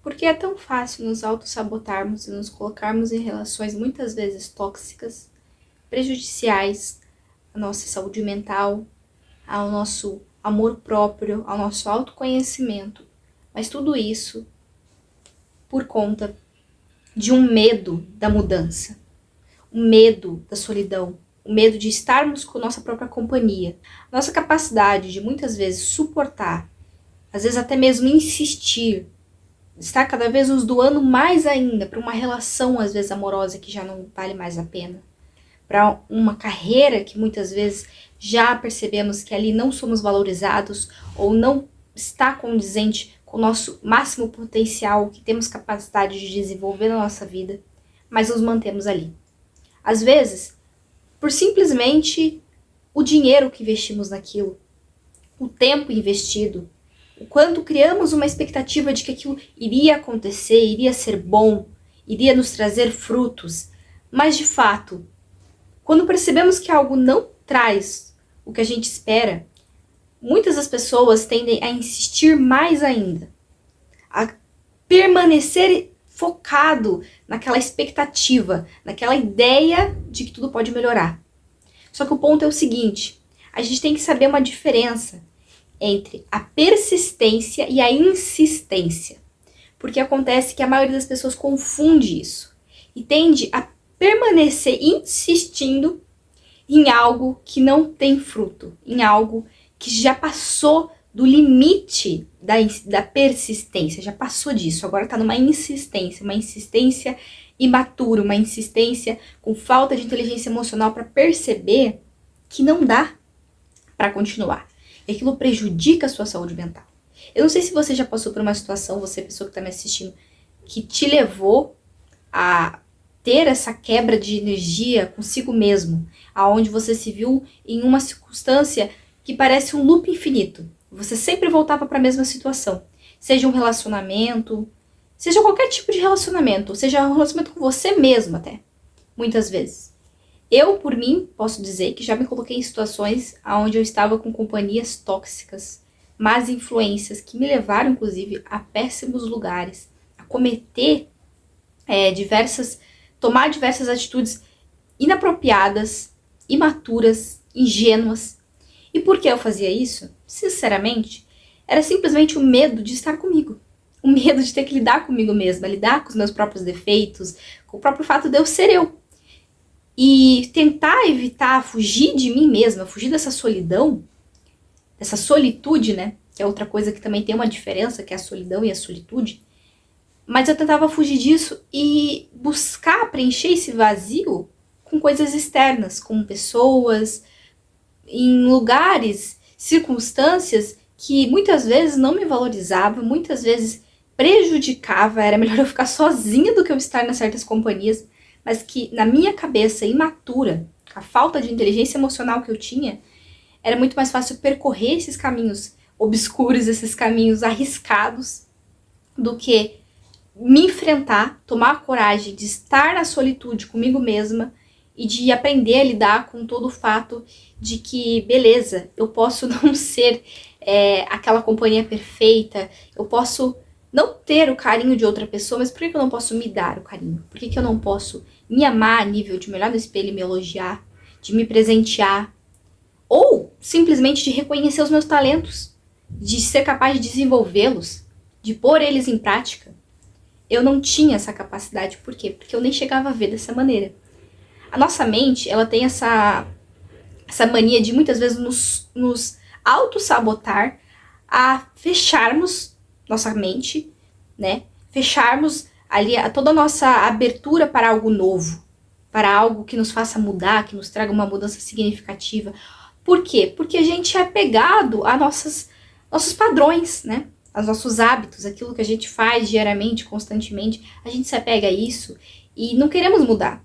Porque é tão fácil nos auto-sabotarmos e nos colocarmos em relações muitas vezes tóxicas, prejudiciais à nossa saúde mental, ao nosso amor próprio, ao nosso autoconhecimento. Mas tudo isso por conta de um medo da mudança, um medo da solidão, o medo de estarmos com nossa própria companhia. Nossa capacidade de muitas vezes suportar, às vezes até mesmo insistir, estar cada vez nos doando mais ainda para uma relação às vezes amorosa que já não vale mais a pena, para uma carreira que muitas vezes já percebemos que ali não somos valorizados ou não está condizente com o nosso máximo potencial que temos capacidade de desenvolver na nossa vida, mas nos mantemos ali. Às vezes, por simplesmente o dinheiro que investimos naquilo, o tempo investido, o quanto criamos uma expectativa de que aquilo iria acontecer, iria ser bom, iria nos trazer frutos, mas de fato, quando percebemos que algo não traz o que a gente espera, muitas das pessoas tendem a insistir mais ainda, a permanecer focado naquela expectativa, naquela ideia de que tudo pode melhorar. Só que o ponto é o seguinte, a gente tem que saber uma diferença entre a persistência e a insistência. Porque acontece que a maioria das pessoas confunde isso e tende a permanecer insistindo em algo que não tem fruto, em algo que já passou do limite da persistência, já passou disso, agora está numa uma insistência imatura, uma insistência com falta de inteligência emocional para perceber que não dá para continuar. E aquilo prejudica a sua saúde mental. Eu não sei se você já passou por uma situação, você, pessoa que está me assistindo, que te levou a ter essa quebra de energia consigo mesmo, aonde você se viu em uma circunstância que parece um loop infinito. Você sempre voltava para a mesma situação, seja um relacionamento, seja qualquer tipo de relacionamento, seja um relacionamento com você mesmo até, muitas vezes. Eu, por mim, posso dizer que já me coloquei em situações onde eu estava com companhias tóxicas, más influências, que me levaram, inclusive, a péssimos lugares, a cometer tomar diversas atitudes inapropriadas, imaturas, ingênuas. E por que eu fazia isso? Sinceramente, era simplesmente o medo de estar comigo. O medo de ter que lidar comigo mesma, lidar com os meus próprios defeitos, com o próprio fato de eu ser eu. E tentar evitar, fugir de mim mesma, fugir dessa solidão, dessa solitude, né? Que é outra coisa que também tem uma diferença, que é a solidão e a solitude. Mas eu tentava fugir disso e buscar preencher esse vazio com coisas externas, com pessoas, em lugares, circunstâncias que muitas vezes não me valorizavam, muitas vezes prejudicava, era melhor eu ficar sozinha do que eu estar nas certas companhias, mas que na minha cabeça imatura, com a falta de inteligência emocional que eu tinha, era muito mais fácil percorrer esses caminhos obscuros, esses caminhos arriscados, do que me enfrentar, tomar a coragem de estar na solitude comigo mesma e de aprender a lidar com todo o fato de que, beleza, eu posso não ser aquela companhia perfeita, eu posso não ter o carinho de outra pessoa, mas por que eu não posso me dar o carinho? Por que eu não posso me amar a nível de me olhar no espelho e me elogiar, de me presentear, ou simplesmente de reconhecer os meus talentos, de ser capaz de desenvolvê-los, de pôr eles em prática? Eu não tinha essa capacidade, por quê? Porque eu nem chegava a ver dessa maneira. A nossa mente, ela tem essa mania de muitas vezes nos auto-sabotar a fecharmos nossa mente, né? Fecharmos ali toda a nossa abertura para algo novo, para algo que nos faça mudar, que nos traga uma mudança significativa. Por quê? Porque a gente é apegado a nossos padrões, né? Aos nossos hábitos, aquilo que a gente faz diariamente, constantemente, a gente se apega a isso e não queremos mudar.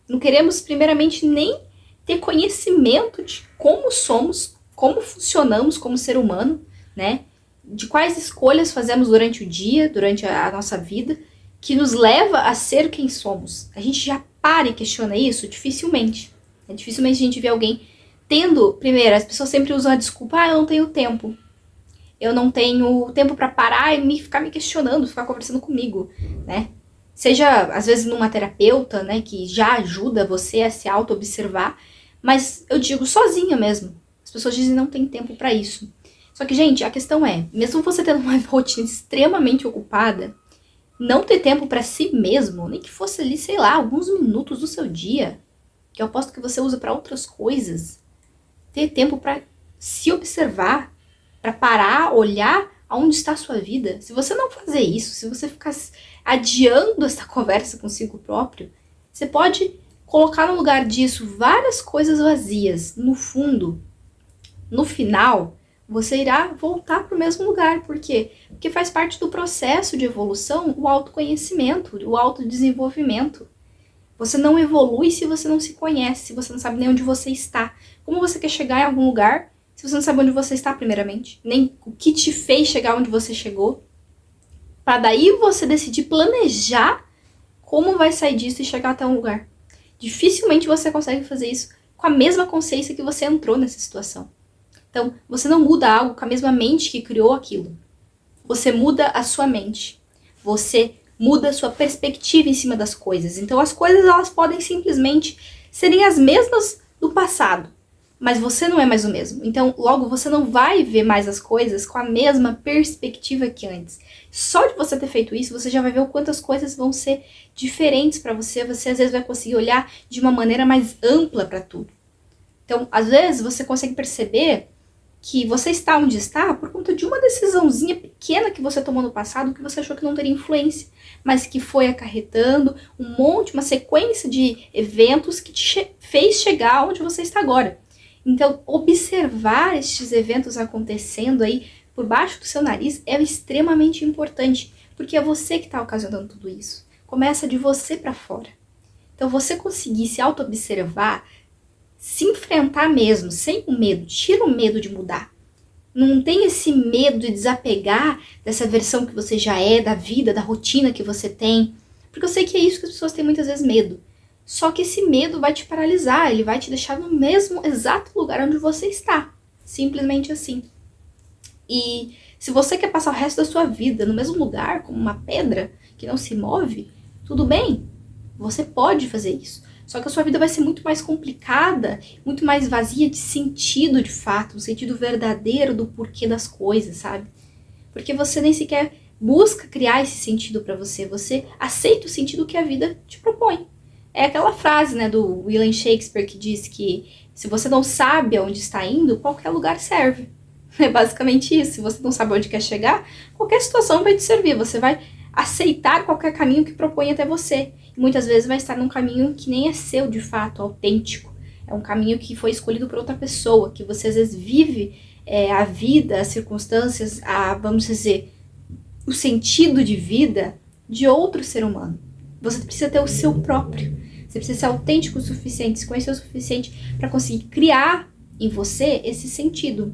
Não queremos, primeiramente, nem ter conhecimento de como somos, como funcionamos como ser humano, né? De quais escolhas fazemos durante o dia, durante a nossa vida, que nos leva a ser quem somos. A gente já para e questiona isso? Dificilmente. Dificilmente a gente vê alguém tendo, primeiro, as pessoas sempre usam a desculpa, eu não tenho tempo. eu não tenho tempo para parar e ficar me questionando, ficar conversando comigo, né? Seja, às vezes, numa terapeuta, né, que já ajuda você a se auto-observar, mas eu digo sozinha mesmo. As pessoas dizem que não tem tempo para isso. Só que, gente, a questão é, mesmo você tendo uma rotina extremamente ocupada, não ter tempo para si mesmo, nem que fosse ali, sei lá, alguns minutos do seu dia, que eu aposto que você usa para outras coisas, ter tempo para se observar, para parar, olhar aonde está a sua vida. Se você não fazer isso, se você ficar adiando essa conversa consigo próprio, você pode colocar no lugar disso várias coisas vazias. No fundo, no final, você irá voltar para o mesmo lugar. Por quê? Porque faz parte do processo de evolução o autoconhecimento, o autodesenvolvimento. Você não evolui se você não se conhece, se você não sabe nem onde você está. Como você quer chegar em algum lugar se você não sabe onde você está primeiramente? Nem o que te fez chegar onde você chegou? Para daí você decidir planejar como vai sair disso e chegar até um lugar. Dificilmente você consegue fazer isso com a mesma consciência que você entrou nessa situação. Então, você não muda algo com a mesma mente que criou aquilo. Você muda a sua mente. Você muda a sua perspectiva em cima das coisas. Então, as coisas elas podem simplesmente serem as mesmas do passado, mas você não é mais o mesmo. Então, logo, você não vai ver mais as coisas com a mesma perspectiva que antes. Só de você ter feito isso, você já vai ver o quanto as coisas vão ser diferentes para você. Você, às vezes, vai conseguir olhar de uma maneira mais ampla para tudo. Então, às vezes, você consegue perceber que você está onde está por conta de uma decisãozinha pequena que você tomou no passado que você achou que não teria influência, mas que foi acarretando uma sequência de eventos que te fez chegar onde você está agora. Então, observar estes eventos acontecendo aí por baixo do seu nariz é extremamente importante, porque é você que está ocasionando tudo isso. Começa de você para fora. Então, você conseguir se auto-observar, se enfrentar mesmo, sem o medo, tira o medo de mudar. Não tem esse medo de desapegar dessa versão que você já é, da vida, da rotina que você tem. Porque eu sei que é isso que as pessoas têm muitas vezes medo. Só que esse medo vai te paralisar, ele vai te deixar no mesmo exato lugar onde você está. Simplesmente assim. E se você quer passar o resto da sua vida no mesmo lugar, como uma pedra que não se move, tudo bem, você pode fazer isso. Só que a sua vida vai ser muito mais complicada, muito mais vazia de sentido de fato, um sentido verdadeiro do porquê das coisas, sabe? Porque você nem sequer busca criar esse sentido pra você, você aceita o sentido que a vida te propõe. É aquela frase, né, do William Shakespeare que diz que se você não sabe aonde está indo, qualquer lugar serve. É basicamente isso, se você não sabe onde quer chegar, qualquer situação vai te servir, você vai aceitar qualquer caminho que propõe até você. E muitas vezes vai estar num caminho que nem é seu de fato, autêntico. É um caminho que foi escolhido por outra pessoa, que você às vezes vive a vida, as circunstâncias, vamos dizer, o sentido de vida de outro ser humano. Você precisa ter o seu próprio. Você precisa ser autêntico o suficiente, se conhecer o suficiente para conseguir criar em você esse sentido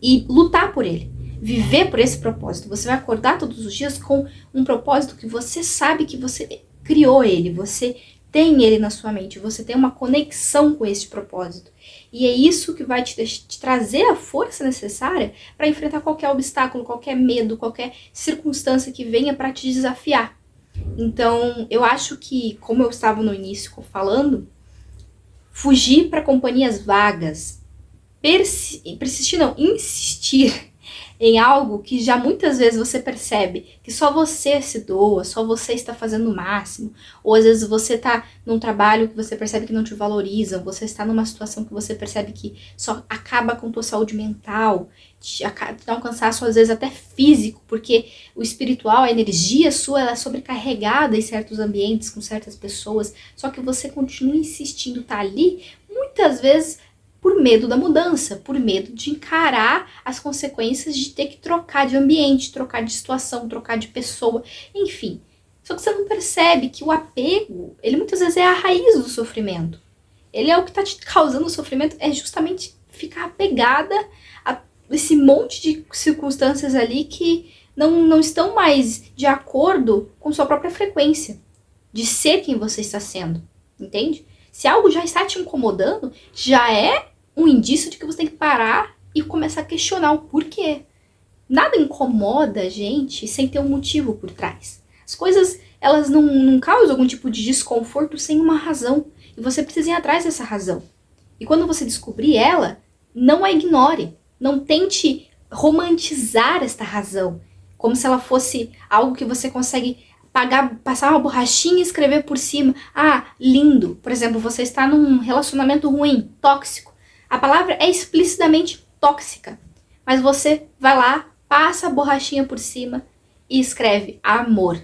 e lutar por ele. Viver por esse propósito. Você vai acordar todos os dias com um propósito que você sabe que você criou ele, você tem ele na sua mente, você tem uma conexão com esse propósito. E é isso que vai te trazer a força necessária para enfrentar qualquer obstáculo, qualquer medo, qualquer circunstância que venha para te desafiar. Então, eu acho que, como eu estava no início falando, fugir para companhias vagas, insistir em algo que já muitas vezes você percebe que só você se doa, só você está fazendo o máximo, ou às vezes você está num trabalho que você percebe que não te valorizam, você está numa situação que você percebe que só acaba com tua saúde mental, te dá um cansaço às vezes até físico, porque o espiritual, a energia sua, ela é sobrecarregada em certos ambientes, com certas pessoas, só que você continua insistindo, tá ali, muitas vezes por medo da mudança, por medo de encarar as consequências de ter que trocar de ambiente, trocar de situação, trocar de pessoa, enfim. Só que você não percebe que o apego, ele muitas vezes é a raiz do sofrimento. Ele é o que está te causando o sofrimento, é justamente ficar apegada a esse monte de circunstâncias ali que não estão mais de acordo com sua própria frequência, de ser quem você está sendo, entende? Se algo já está te incomodando, já é um indício de que você tem que parar e começar a questionar o porquê. Nada incomoda a gente sem ter um motivo por trás. As coisas, elas não causam algum tipo de desconforto sem uma razão. E você precisa ir atrás dessa razão. E quando você descobrir ela, não a ignore. Não tente romantizar esta razão, como se ela fosse algo que você consegue passar uma borrachinha e escrever por cima. Ah, lindo. Por exemplo, você está num relacionamento ruim, tóxico. A palavra é explicitamente tóxica. Mas você vai lá, passa a borrachinha por cima e escreve amor.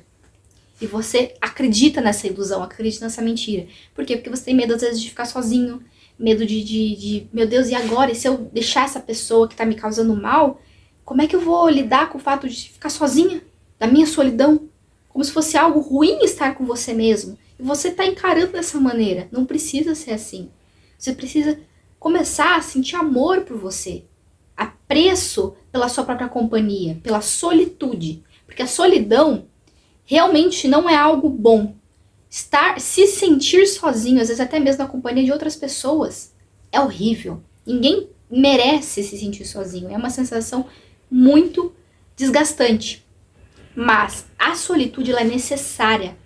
E você acredita nessa ilusão, acredita nessa mentira. Por quê? Porque você tem medo, às vezes, de ficar sozinho. Medo de meu Deus, e agora? E se eu deixar essa pessoa que tá me causando mal, como é que eu vou lidar com o fato de ficar sozinha? Da minha solidão? Como se fosse algo ruim estar com você mesmo. E você tá encarando dessa maneira. Não precisa ser assim. Você precisa começar a sentir amor por você. Apreço pela sua própria companhia, pela solitude. Porque a solidão realmente não é algo bom. Se sentir sozinho, às vezes até mesmo na companhia de outras pessoas, é horrível. Ninguém merece se sentir sozinho. É uma sensação muito desgastante. Mas a solitude ela é necessária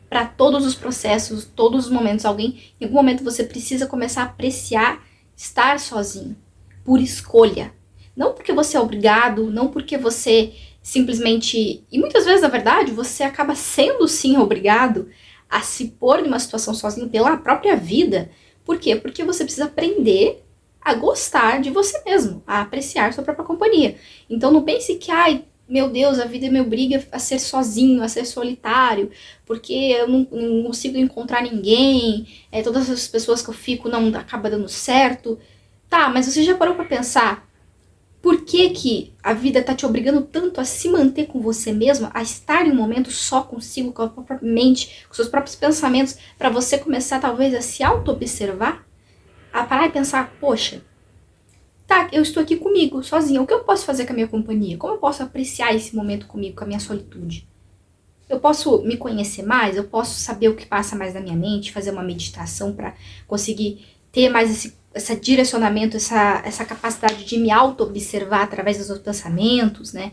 para todos os processos, todos os momentos. Em algum momento você precisa começar a apreciar estar sozinho, por escolha. Não porque você é obrigado, não porque você simplesmente... E muitas vezes, na verdade, você acaba sendo sim obrigado a se pôr numa situação sozinho pela própria vida. Por quê? Porque você precisa aprender a gostar de você mesmo, a apreciar sua própria companhia. Então não pense que, ai, meu Deus, a vida me obriga a ser sozinho, a ser solitário, porque eu não consigo encontrar ninguém, todas as pessoas que eu fico não acaba dando certo. Tá, mas você já parou pra pensar por que a vida tá te obrigando tanto a se manter com você mesmo, a estar em um momento só consigo, com a própria mente, com seus próprios pensamentos, para você começar talvez a se auto-observar? A parar e pensar, poxa, tá, eu estou aqui comigo, sozinha, o que eu posso fazer com a minha companhia? Como eu posso apreciar esse momento comigo, com a minha solitude? Eu posso me conhecer mais? Eu posso saber o que passa mais na minha mente, fazer uma meditação para conseguir ter mais esse direcionamento, essa capacidade de me auto-observar através dos meus pensamentos, né?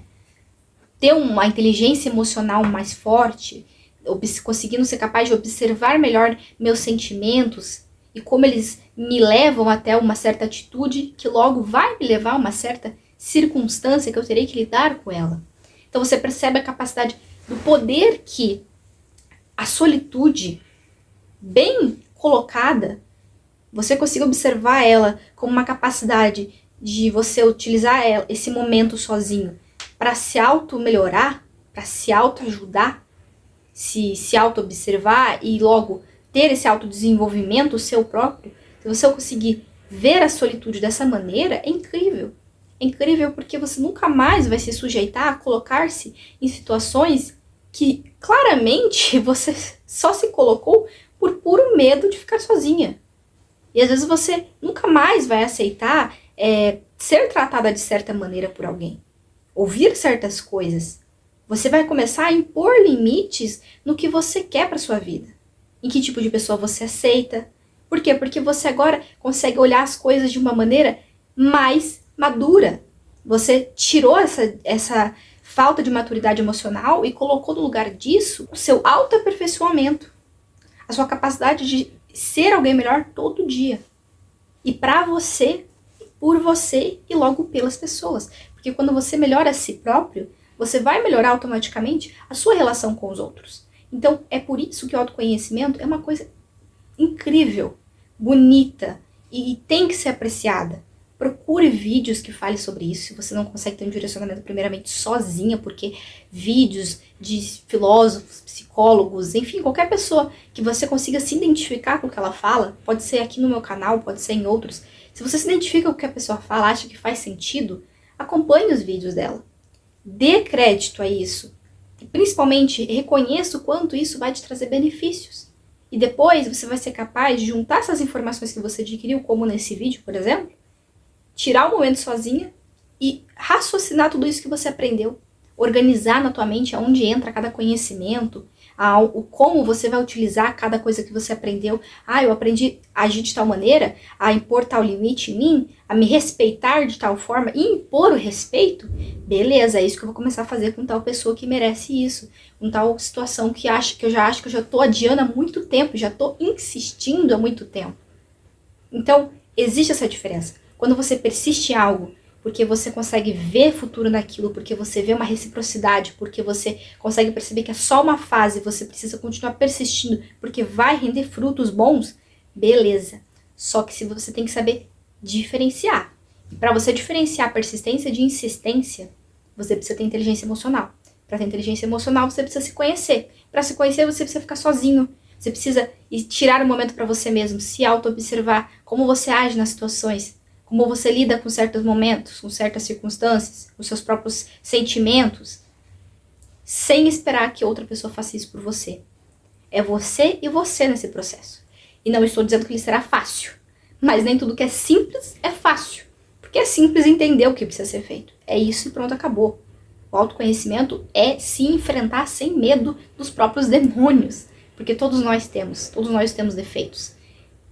Ter uma inteligência emocional mais forte, conseguindo ser capaz de observar melhor meus sentimentos e como eles me levam até uma certa atitude que logo vai me levar a uma certa circunstância que eu terei que lidar com ela. Então você percebe a capacidade do poder que a solitude, bem colocada, você consiga observar ela como uma capacidade de você utilizar esse momento sozinho para se auto-melhorar, para se auto-ajudar, se auto-observar e logo ter esse autodesenvolvimento seu próprio. Se você conseguir ver a solitude dessa maneira, é incrível. É incrível porque você nunca mais vai se sujeitar a colocar-se em situações que claramente você só se colocou por puro medo de ficar sozinha. E às vezes você nunca mais vai aceitar ser tratada de certa maneira por alguém. Ouvir certas coisas. Você vai começar a impor limites no que você quer para sua vida. Em que tipo de pessoa você aceita. Por quê? Porque você agora consegue olhar as coisas de uma maneira mais madura. Você tirou essa falta de maturidade emocional e colocou no lugar disso o seu autoaperfeiçoamento. A sua capacidade de ser alguém melhor todo dia. E para você, por você e logo pelas pessoas. Porque quando você melhora a si próprio, você vai melhorar automaticamente a sua relação com os outros. Então, é por isso que o autoconhecimento é uma coisa incrível, bonita e tem que ser apreciada. Procure vídeos que falem sobre isso, se você não consegue ter um direcionamento primeiramente sozinha, porque vídeos de filósofos, psicólogos, enfim, qualquer pessoa que você consiga se identificar com o que ela fala, pode ser aqui no meu canal, pode ser em outros. Se você se identifica com o que a pessoa fala, acha que faz sentido, acompanhe os vídeos dela. Dê crédito a isso. E principalmente, reconheça o quanto isso vai te trazer benefícios. E depois você vai ser capaz de juntar essas informações que você adquiriu, como nesse vídeo, por exemplo, tirar um momento sozinha e raciocinar tudo isso que você aprendeu. organizar na tua mente aonde entra cada conhecimento, o como você vai utilizar cada coisa que você aprendeu. Eu aprendi a agir de tal maneira, a impor tal limite em mim, a me respeitar de tal forma, e impor o respeito. Beleza, é isso que eu vou começar a fazer com tal pessoa que merece isso, com tal situação que eu já tô adiando há muito tempo, já tô insistindo há muito tempo. Então, existe essa diferença. Quando você persiste em algo, porque você consegue ver futuro naquilo, porque você vê uma reciprocidade, porque você consegue perceber que é só uma fase, você precisa continuar persistindo, porque vai render frutos bons, beleza. Só que se você tem que saber diferenciar. Para você diferenciar persistência de insistência, você precisa ter inteligência emocional. Para ter inteligência emocional, você precisa se conhecer. Para se conhecer, você precisa ficar sozinho. Você precisa tirar um momento para você mesmo, se auto-observar, como você age nas situações, como você lida com certos momentos, com certas circunstâncias, com seus próprios sentimentos, sem esperar que outra pessoa faça isso por você. É você e você nesse processo. E não estou dizendo que ele será fácil, mas nem tudo que é simples é fácil, porque é simples entender o que precisa ser feito. É isso e pronto, acabou. O autoconhecimento é se enfrentar sem medo dos próprios demônios, porque todos nós temos defeitos.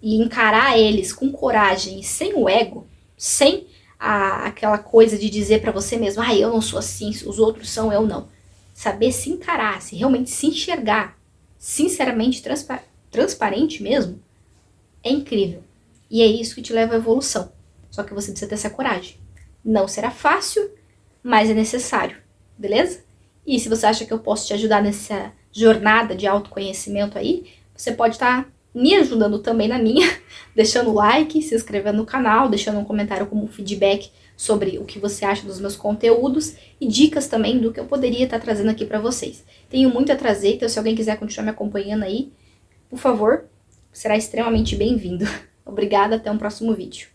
E encarar eles com coragem e sem o ego, sem aquela coisa de dizer pra você mesmo, eu não sou assim, os outros são, eu não. Saber se encarar, se realmente se enxergar, sinceramente, transparente mesmo, é incrível. E é isso que te leva à evolução. Só que você precisa ter essa coragem. Não será fácil, mas é necessário, beleza? E se você acha que eu posso te ajudar nessa jornada de autoconhecimento aí, você pode estar me ajudando também na minha, deixando o like, se inscrevendo no canal, deixando um comentário como feedback sobre o que você acha dos meus conteúdos e dicas também do que eu poderia estar trazendo aqui pra vocês. Tenho muito a trazer, então se alguém quiser continuar me acompanhando aí, por favor, será extremamente bem-vindo. Obrigada, até um próximo vídeo.